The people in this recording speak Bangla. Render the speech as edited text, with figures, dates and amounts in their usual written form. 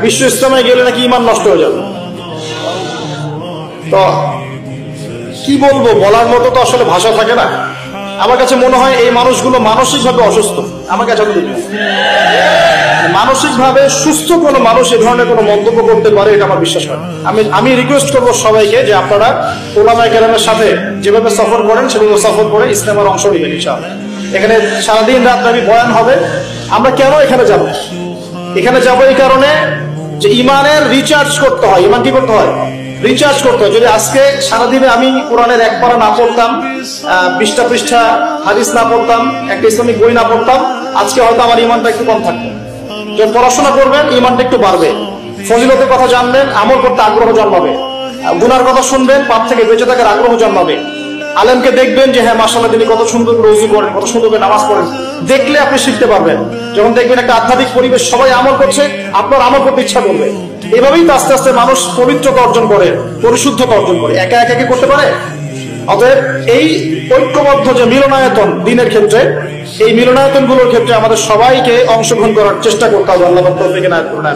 বিশ্ব ইসলামে গেলে নাকি ঈমান নষ্ট হয়ে যাবে। তো কি বলবো, বলার মতো তো আসলে ভাষা থাকে না। আমার কাছে মনে হয় এই মানুষগুলো মানসিকভাবে অসুস্থ। আমার কাছে মানসিকভাবে সুস্থ কোনো মানুষ এ ধরনের কোনো মন্তব্য করতে পারে এটা আমার বিশ্বাস হয়। আমি রিকোয়েস্ট করবো সবাইকে যে আপনারা ওলামায়ে কেরামের সাথে যেভাবে সফর করেন সেভাবে সফর করে ইসলামের অংশ নেবেন ইনশাআল্লাহ। এখানে সারাদিন রাত ব্যাপী বয়ান হবে। আমরা কেন এখানে যাব? এখানে যাবো এই কারণে যে ইমানের রিচার্জ করতে হয়। ইমান কি করতে হয়? রিচার্জ করতে হয়। যদি আজকে সারাদিনে আমি কোরআনের এক পারা না পড়তাম, 20টা পৃষ্ঠা হাদিস না পড়তাম, একটা ইসলামিক বই না পড়তাম, আজকে হয়তো আমার ইমানটা একটু কম থাকতো। যখন পড়াশোনা করবেন ইমানটা একটু বাড়বে, ফজিলতের কথা জানবেন, আমল করতে আগ্রহ জন্মাবে, গুনার কথা শুনবেন, পাপ থেকে বেঁচে থাকার আগ্রহ জন্মাবে। আলেমকে দেখবেন যে হ্যাঁ মাশাআল্লাহ তিনি কত সুন্দর করে ওযু করেন, কত সুন্দর করে নামাজ পড়েন, দেখলে আপনি শিখতে পারবেন। যখন দেখবেন একটা আধ্যাত্মিক পরিবেশ, সবাই আমল করছে, আপনার আমল করতে ইচ্ছা করবে। এভাবেই তো আস্তে আস্তে মানুষ পবিত্রতা অর্জন করে, পরিশুদ্ধতা অর্জন করে। একা একা কি করতে পারে? অতএব এই ঐক্যবদ্ধ যে মিলনায়তন দিনের ক্ষেত্রে, এই মিলনায়তন গুলোর ক্ষেত্রে আমাদের সবাইকে অংশগ্রহণ করার চেষ্টা করতে হবে। আল্লাহ তৌফিক এনায়েত করুন।